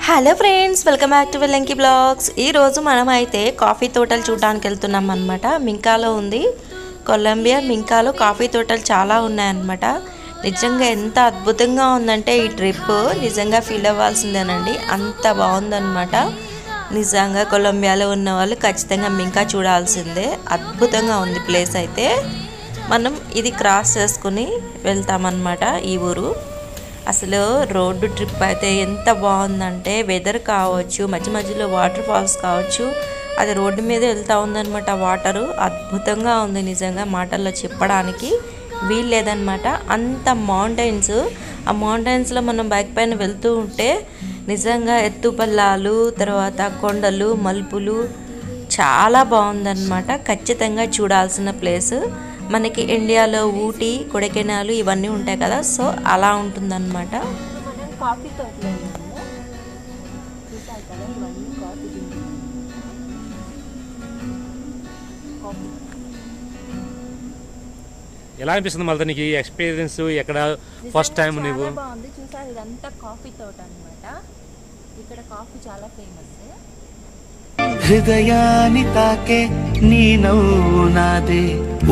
Hello friends, welcome back to Vellanki blogs. ఈరోజు మనమైతే coffee తోటలు చూడడానికి వెళ్తున్నాం అనమాట. మింకాలో ఉంది. కొలంబియా మింకాలో కాఫీ తోటలు చాలా ఉన్నాయన్నమాట. నిజంగా ఎంత అద్భుతంగా ఉందంటే ఈ ట్రిప్ నిజంగా ఫీల్ అవ్వాల్సిందేనండి. అంత బాగుందన్నమాట. నిజంగా కొలంబియాలో ఉన్న వాళ్ళు ఖచ్చితంగా మింకా చూడాల్సిందే. అద్భుతంగా ఉంది ప్లేస్ అయితే. మనం ఇది క్రాస్ చేసుకుని వెళ్తామన్నమాట ఈ ఊరు. అసలు రోడ్డు ట్రిప్ అయితే ఎంత బాగుందంటే వెదర్ కావచ్చు, మధ్య మధ్యలో వాటర్ ఫాల్స్ కావచ్చు, అది రోడ్డు మీద వెళ్తూ ఉందన్నమాట. వాటరు అద్భుతంగా ఉంది. నిజంగా మాటల్లో చెప్పడానికి వీలు లేదనమాట. అంత మౌంటైన్స్, ఆ మౌంటైన్స్లో మనం బైక్ పైన వెళ్తూ ఉంటే నిజంగా ఎత్తుపల్లాలు, తర్వాత కొండలు, మలుపులు చాలా బాగుందన్నమాట. ఖచ్చితంగా చూడాల్సిన ప్లేస్. మనకి ఇండియాలో ఊటీ, కొడైకెనాల్ ఇవన్నీ ఉంటాయి కదా, సో అలా ఉంటుందన్నమాట. కాఫీ తోటలో చూసారు కదా, ఇవన్నీ కాఫీ ఎలా అనిపిస్తుంది మళ్ళీ నీకు ఈ ఎక్స్పీరియన్స్? ఎక్కడ ఫస్ట్ టైం నువ్వు? బాగుంది. చూసారు, ఇదంతా కాఫీ తోట అన్నమాట. ఇక్కడ కాఫీ చాలా ఫేమస్. హృదయాన్ని తాకే నీ నవ్వు నాదే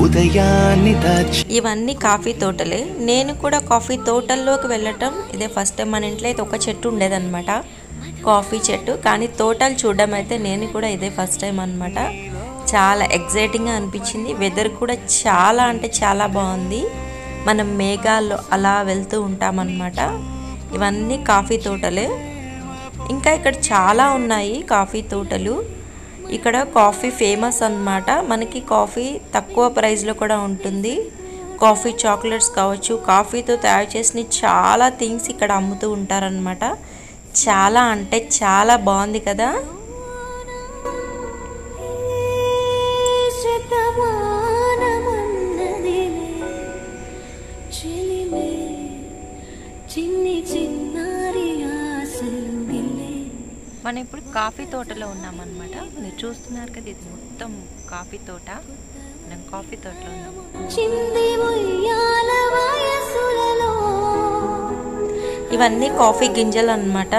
ఉదయాన్ని దాచి. ఇవన్నీ కాఫీ తోటలే. నేను కూడా కాఫీ తోటల్లోకి వెళ్ళటం ఇదే ఫస్ట్ టైం. మన ఇంట్లో అయితే ఒక చెట్టు ఉండేదన్నమాట, కాఫీ చెట్టు. కానీ తోటలు చూడడం అయితే నేను కూడా ఇదే ఫస్ట్ టైం అనమాట. చాలా ఎగ్జైటింగ్గా అనిపించింది. వెదర్ కూడా చాలా అంటే చాలా బాగుంది. మనం మేఘాల్లో అలా వెళ్తూ ఉంటామన్నమాట. ఇవన్నీ కాఫీ తోటలే. ఇంకా ఇక్కడ చాలా ఉన్నాయి కాఫీ తోటలు. ఇక్కడ కాఫీ ఫేమస్ అన్నమాట. మనకి కాఫీ తక్కువ ప్రైస్లో కూడా ఉంటుంది. కాఫీ చాక్లెట్స్ కావచ్చు, కాఫీతో తయారు చేసిన చాలా థింగ్స్ ఇక్కడ అమ్ముతూ ఉంటారనమాట. చాలా అంటే చాలా బాగుంది కదా. మనం ఇప్పుడు కాఫీ తోటలో ఉన్నామన్నమాట. మీరు చూస్తున్నారు కదా, ఇది మొత్తం కాఫీ తోట. మనం కాఫీ తోటలో ఉన్నాం. ఇవన్నీ కాఫీ గింజలు అన్నమాట.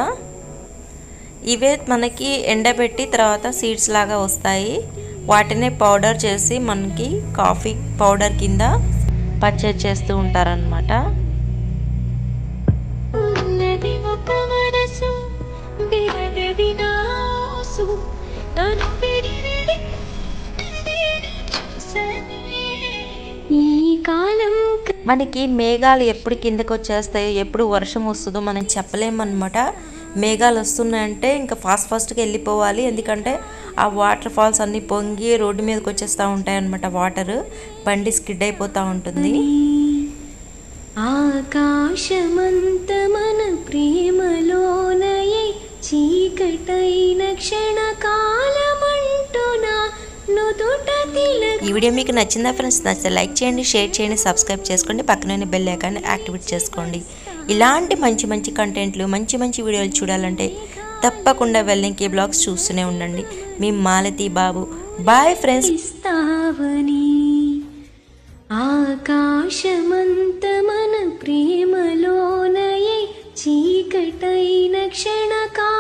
ఇవే మనకి ఎండబెట్టి తర్వాత సీడ్స్ లాగా వస్తాయి. వాటిని పౌడర్ చేసి మనకి కాఫీ పౌడర్ కింద పర్చేజ్ చేస్తూ ఉంటారన్నమాట. మనకి మేఘాలు ఎప్పుడు కిందకి వచ్చేస్తాయో, ఎప్పుడు వర్షం వస్తుందో మనం చెప్పలేమన్నమాట. మేఘాలు వస్తున్నాయంటే ఇంకా ఫాస్ట్గా వెళ్ళిపోవాలి. ఎందుకంటే ఆ వాటర్ ఫాల్స్ అన్నీ పొంగి రోడ్డు మీదకి వచ్చేస్తూ ఉంటాయి అన్నమాట. వాటర్ బండి స్కిడ్ అయిపోతూ ఉంటుంది. ఆకాశమంత మన ప్రేమలోనయే చీకటైన క్షణకాలమంటునా నుదుట తిలక. ఈ వీడియో మీకు నచ్చిందా ఫ్రెండ్స్? నచ్చితే లైక్ చేయండి, షేర్ చేయండి, సబ్స్క్రైబ్ చేసుకోండి, పక్కనే బెల్ ఐకాన్ని యాక్టివేట్ చేసుకోండి. ఇలాంటి మంచి మంచి కంటెంట్లు, మంచి మంచి వీడియోలు చూడాలంటే తప్పకుండా వెల్లంకి బ్లాగ్స్ చూస్తూనే ఉండండి. మీ మాలతి బాబు. Bye friends. ఆకాశమంత మన ప్రేమలోనయే చీకటైన క్షణకా